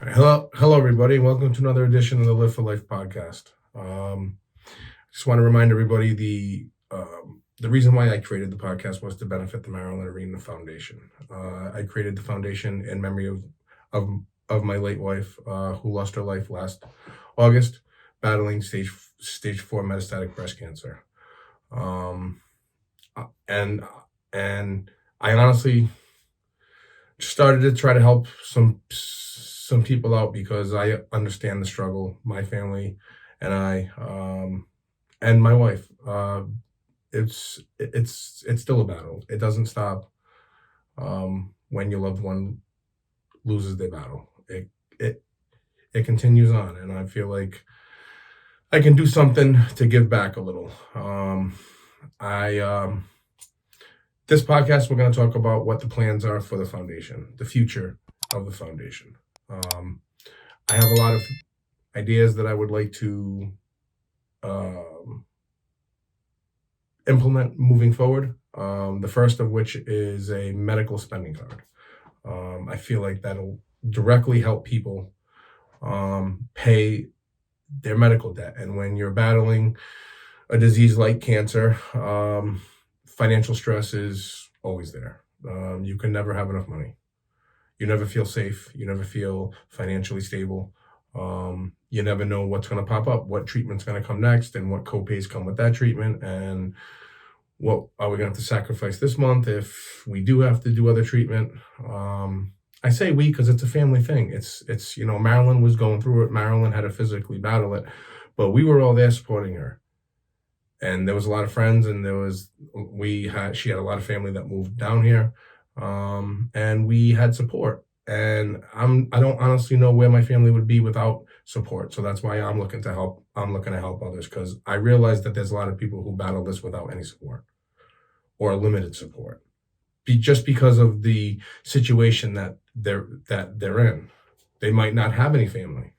Hello, everybody. Welcome to another edition of the Live for Life podcast. Just want to remind everybody the reason why I created the podcast was to benefit the Marylin Arena Foundation. I created the foundation in memory of of my late wife, who lost her life last August, battling stage 4 metastatic breast cancer. Um, and and I honestly started to try to help some people out because I understand the struggle. My family and I, and my wife. It's still a battle. It doesn't stop when your loved one loses their battle. It it continues on, and I feel like I can do something to give back a little. I This podcast, we're going to talk about what the plans are for the foundation, the future of the foundation. Um, I have a lot of ideas that I would like to um, implement moving forward. The first of which is a medical spending card. I feel like that'll directly help people pay their medical debt. And when you're battling a disease like cancer, financial stress is always there. You can never have enough money. You never feel safe. You never feel financially stable. You never know what's going to pop up, what treatment's going to come next, and what copays come with that treatment, and what are we going to have to sacrifice this month if we do have to do other treatment. I say we because it's a family thing. It's Marylin was going through it. Marylin had to physically battle it, but we were all there supporting her. And there was a lot of friends, and she had a lot of family that moved down here, and we had support. And I don't honestly know where my family would be without support. So that's why I'm looking to help. I'm looking to help others because I realize that there's a lot of people who battle this without any support or limited support, just because of the situation that they're in. They might not have any family.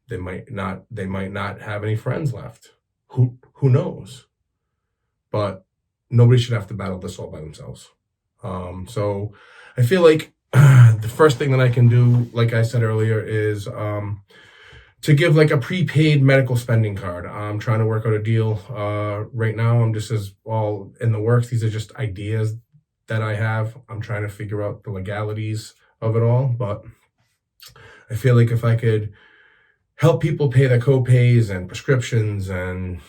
They might not have any friends left. Who knows? But nobody should have to battle this all by themselves. So I feel like the first thing that I can do, like I said earlier, is to give like a prepaid medical spending card. I'm trying to work out a deal right now. I'm just as all in the works. These are just ideas that I have. I'm trying to figure out the legalities of it all. But I feel like if I could help people pay their co-pays and prescriptions and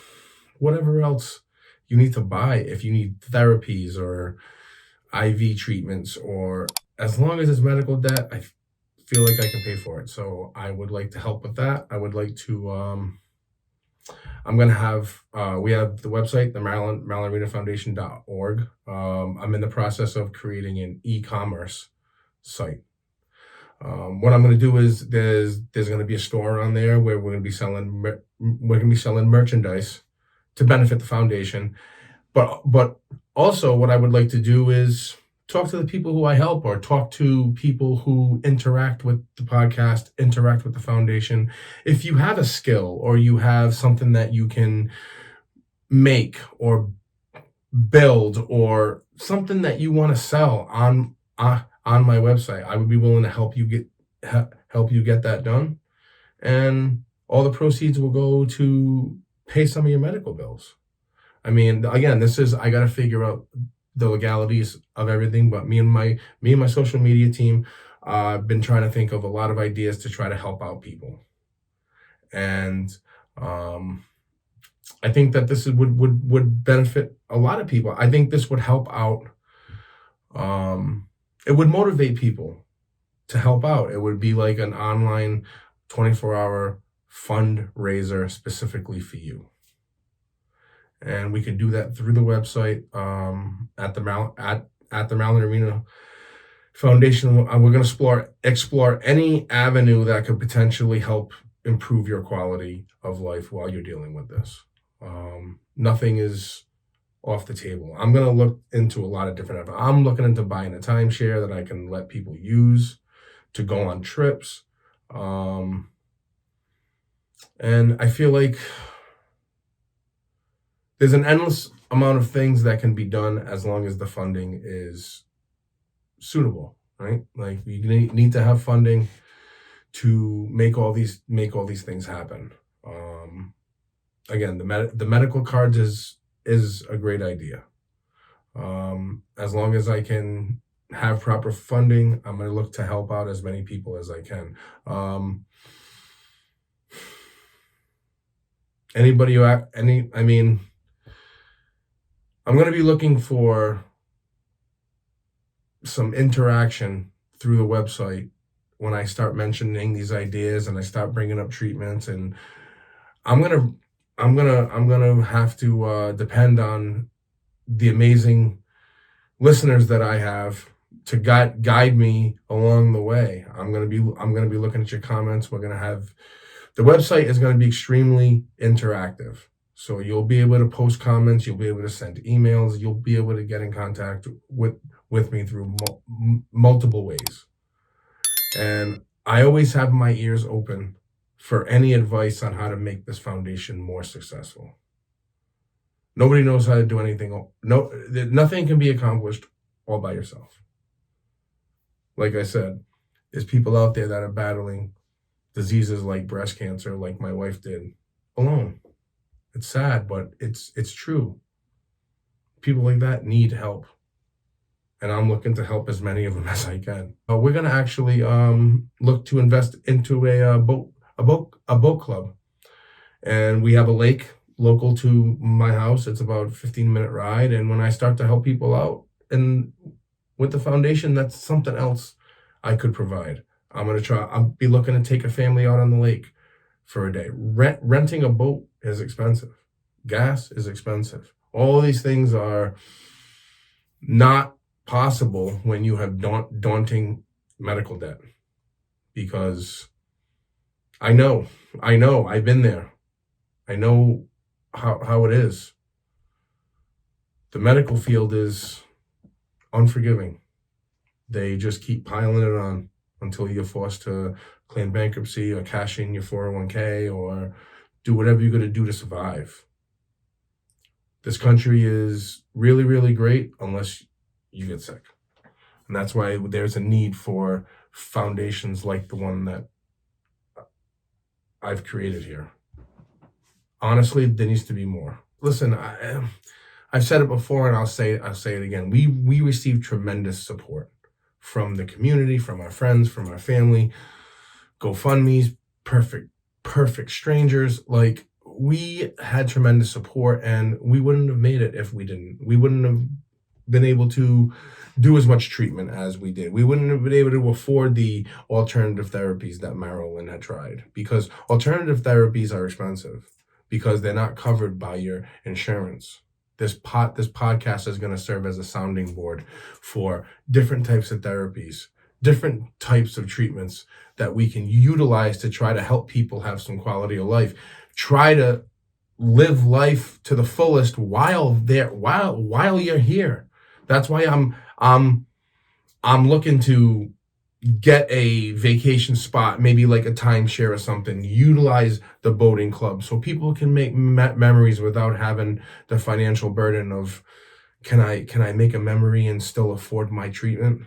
whatever else you need to buy, if you need therapies or IV treatments, or as long as it's medical debt, I feel like I can pay for it. So I would like to help with that. I would like to, I'm going to have, we have the website, the Marylin Arena Foundation.org. I'm in the process of creating an e-commerce site. What I'm going to do is there's going to be a store on there where we're going to be selling merchandise to benefit the foundation, but also what I would like to do is talk to the people who I help, or talk to people who interact with the podcast, interact with the foundation. If you have a skill or you have something that you can make or build, or something that you want to sell on my website, I would be willing to help you get that done, and all the proceeds will go to pay some of your medical bills. I mean, again, I got to figure out the legalities of everything, but me and my social media team, I've been trying to think of a lot of ideas to try to help out people. And I think that this would benefit a lot of people. I think this would help out. It would motivate people to help out. It would be like an online 24-hour fundraiser specifically for you. And we could do that through the website at the Marylin Arena Foundation. We're going to explore any avenue that could potentially help improve your quality of life while you're dealing with this. Nothing is off the table. I'm going to look into a lot of different. I'm looking into buying a timeshare that I can let people use to go on trips. And I feel like there's an endless amount of things that can be done as long as the funding is suitable. right? Like we need to have funding to make all these things happen. Again, the medical cards is a great idea. As long as I can have proper funding, I'm going to look to help out as many people as I can. Anybody who I mean, I'm going to be looking for some interaction through the website when I start mentioning these ideas and I start bringing up treatments, and I'm gonna have to depend on the amazing listeners that I have to guide me along the way. I'm gonna be looking at your comments. We're gonna have the website is going to be extremely interactive. So you'll be able to post comments, you'll be able to send emails, you'll be able to get in contact with me through multiple ways. And I always have my ears open for any advice on how to make this foundation more successful. Nobody knows how to do anything. Nothing can be accomplished all by yourself. Like I said, there's people out there that are battling diseases like breast cancer, like my wife did, alone. It's sad, but it's true. People like that need help, and I'm looking to help as many of them as I can. We're gonna actually look to invest into a boat club, and we have a lake local to my house. It's about a 15-minute ride, and when I start to help people out and with the foundation, that's something else I could provide. I'll be looking to take a family out on the lake for a day. Renting a boat is expensive. Gas is expensive. All these things are not possible when you have daunting medical debt. Because I know, I've been there. I know how it is. The medical field is unforgiving. They just keep piling it on until you're forced to claim bankruptcy or cash in your 401k or do whatever you're going to do to survive. This country is really, really great unless you get sick. And that's why there's a need for foundations like the one that I've created here. Honestly, there needs to be more. Listen, I've said it before and I'll say it again. We receive tremendous support from the community, from our friends, from our family. GoFundMe's, perfect strangers. Like, we had tremendous support, and we wouldn't have made it if we didn't. We wouldn't have been able to do as much treatment as we did. We wouldn't have been able to afford the alternative therapies that Marylin had tried, because alternative therapies are expensive because they're not covered by your insurance. This podcast is going to serve as a sounding board for different types of therapies, different types of treatments that we can utilize to try to help people have some quality of life. Try to live life to the fullest while you're here. That's why I'm looking to get a vacation spot, maybe like a timeshare or something, utilize the boating club so people can make memories without having the financial burden of, can I make a memory and still afford my treatment?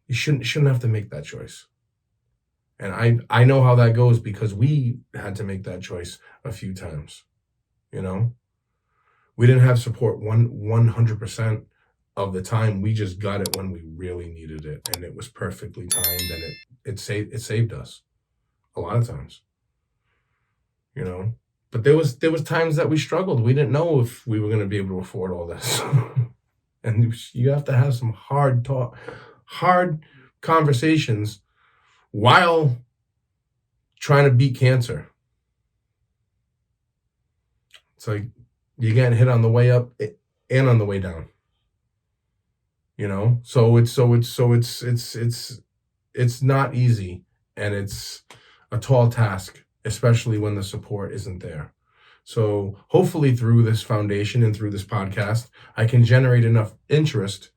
You shouldn't have to make that choice. And I know how that goes because we had to make that choice a few times. You know, we didn't have support 100% of the time. We just got it when we really needed it, and it was perfectly timed, and it saved us a lot of times. You know, but there was times that we struggled. We didn't know if we were going to be able to afford all this, and you have to have some hard conversations while trying to beat cancer. It's like you're getting hit on the way up and on the way down. You know, so it's not easy, and it's a tall task, especially when the support isn't there. So hopefully through this foundation and through this podcast, I can generate enough interest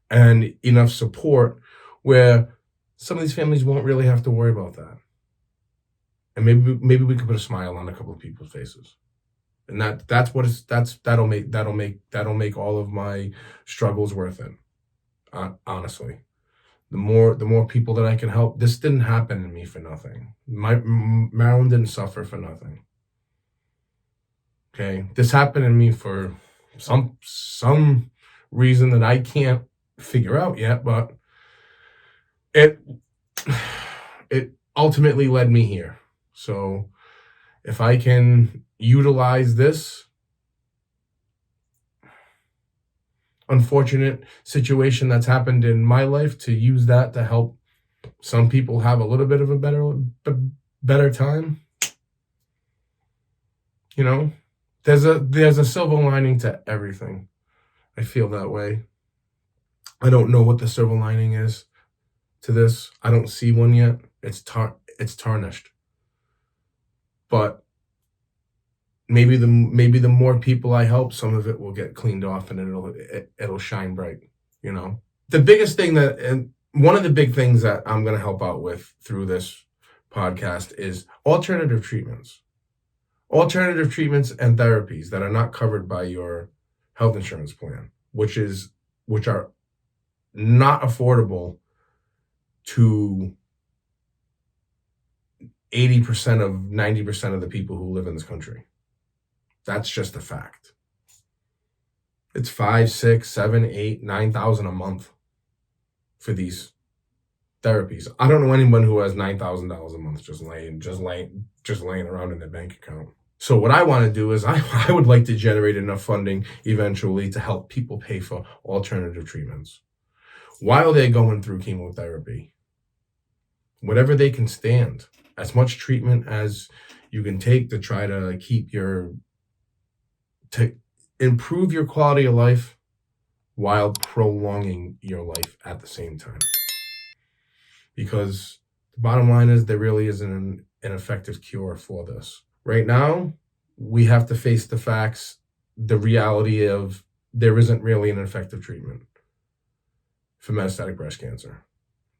and enough support where some of these families won't really have to worry about that. And maybe we could put a smile on a couple of people's faces. And that'll make all of my struggles worth it. honestly. The more people that I can help. This didn't happen to me for nothing. Marilyn didn't suffer for nothing. Okay, this happened to me for some reason that I can't figure out yet, but it it ultimately led me here. So if I can utilize this unfortunate situation that's happened in my life to use that to help some people have a little bit of a better time, you know, there's a silver lining to everything. I feel that way. I don't know what the silver lining is to this. I don't see one yet. It's tarnished. But maybe the more people I help, some of it will get cleaned off and it'll shine bright, you know. The biggest thing and one of the big things that I'm going to help out with through this podcast is alternative treatments and therapies that are not covered by your health insurance plan, which are not affordable to 80% of 90% of the people who live in this country. That's just a fact. It's 5, 6, 7, 8, 9,000 a month for these therapies. I don't know anyone who has $9,000 a month just laying around in their bank account. So what I want to do is I would like to generate enough funding eventually to help people pay for alternative treatments while they're going through chemotherapy. Whatever they can stand, as much treatment as you can take to try to to improve your quality of life while prolonging your life at the same time. Because the bottom line is there really isn't an effective cure for this. Right now, we have to face the facts, the reality of there isn't really an effective treatment for metastatic breast cancer.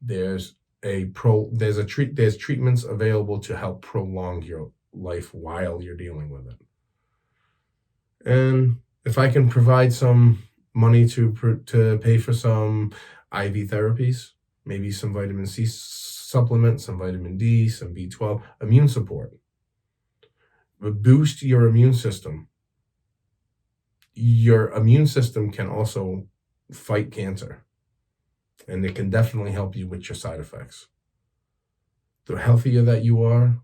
There's treatments available to help prolong your life while you're dealing with it. And if I can provide some money to pay for some IV therapies, maybe some vitamin C supplements, some vitamin D, some B12, immune support, boost your immune system. Your immune system can also fight cancer, and it can definitely help you with your side effects. The healthier that you are,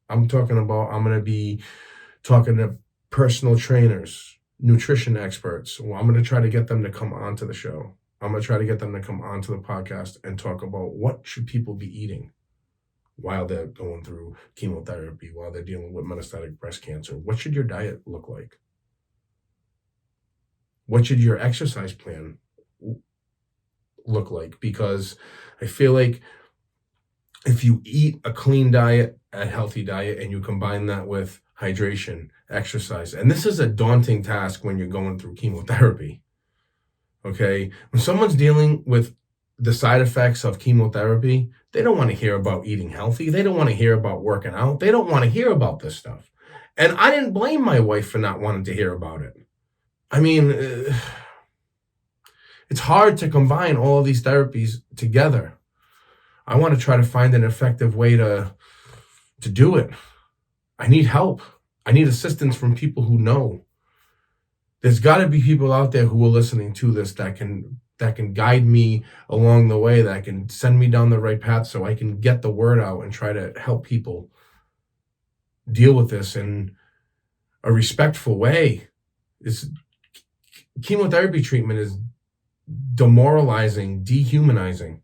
I'm going to be talking to personal trainers, nutrition experts. Well, I'm going to try to get them to come onto the show. I'm going to try to get them to come onto the podcast and talk about what should people be eating while they're going through chemotherapy, while they're dealing with metastatic breast cancer. What should your diet look like? What should your exercise plan look like? Because I feel like if you eat a clean diet, a healthy diet, and you combine that with hydration, exercise, and this is a daunting task when you're going through chemotherapy, okay? When someone's dealing with the side effects of chemotherapy, they don't want to hear about eating healthy. They don't want to hear about working out. They don't want to hear about this stuff. And I didn't blame my wife for not wanting to hear about it. I mean, it's hard to combine all of these therapies together. I want to try to find an effective way to do it. I need help. I need assistance from people who know. There's got to be people out there who are listening to this that can guide me along the way, that can send me down the right path so I can get the word out and try to help people deal with this in a respectful way. Chemotherapy treatment is demoralizing, dehumanizing.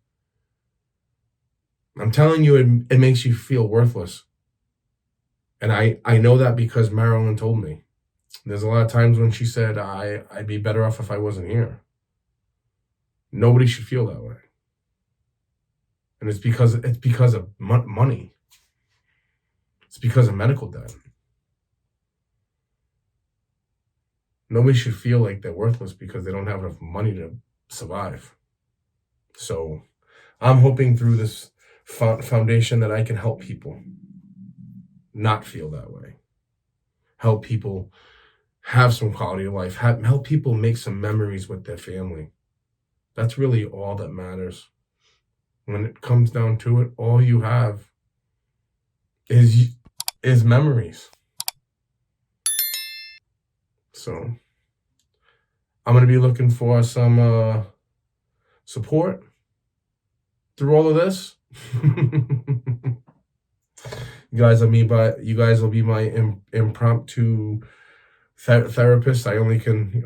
I'm telling you, it makes you feel worthless. And I know that because Marylin told me. There's a lot of times when she said, I'd be better off if I wasn't here. Nobody should feel that way. And it's because of money. It's because of medical debt. Nobody should feel like they're worthless because they don't have enough money to survive. So I'm hoping through this foundation that I can help people not feel that way. Help people have some quality of life. Help people make some memories with their family. That's really all that matters. When it comes down to it, all you have is memories. So I'm going to be looking for some support through all of this. You guys will be my impromptu therapist. I can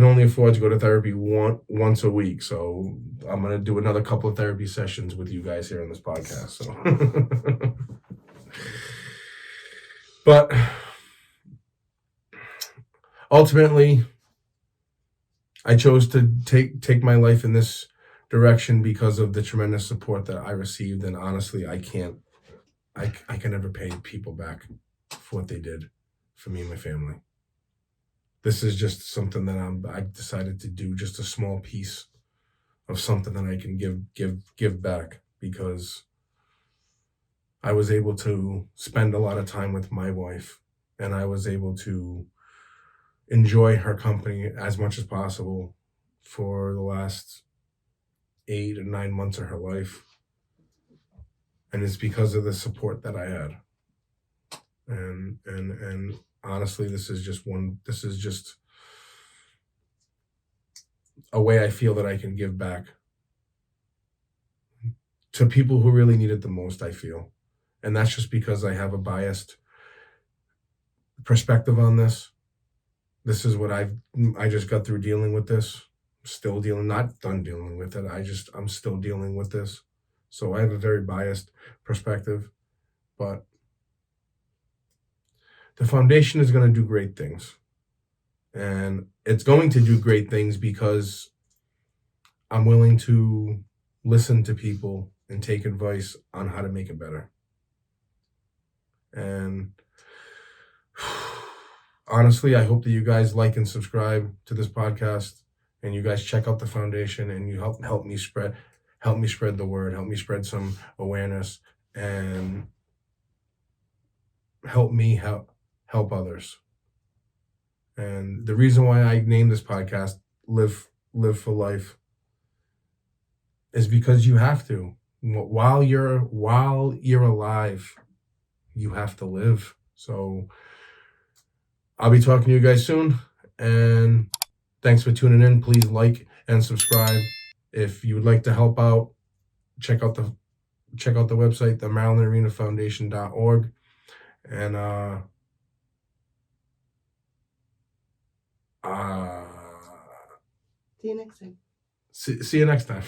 only afford to go to therapy once a week. So I'm going to do another couple of therapy sessions with you guys here on this podcast. So, but ultimately, I chose to take my life in this direction because of the tremendous support that I received. And honestly, I can never pay people back for what they did for me and my family. This is just something that I decided to do, just a small piece of something that I can give back, because I was able to spend a lot of time with my wife, and I was able to enjoy her company as much as possible for the last 8 or 9 months of her life. And it's because of the support that I had. And honestly, this is just a way I feel that I can give back to people who really need it the most, I feel. And that's just because I have a biased perspective on this. This is what I just got through dealing with this. Still dealing, not done dealing with it. I'm still dealing with this. So I have a very biased perspective, but the foundation is going to do great things. And it's going to do great things because I'm willing to listen to people and take advice on how to make it better. And honestly, I hope that you guys like and subscribe to this podcast, and you guys check out the foundation, and you help me spread the word, help me spread some awareness, and help me help others. And the reason why I named this podcast Live for Life is because you have to. While you're alive, you have to live. So I'll be talking to you guys soon, and thanks for tuning in. Please like and subscribe. If you would like to help out, check out the website, the Marylin Arena Foundation.org. And see you next time. See you next time.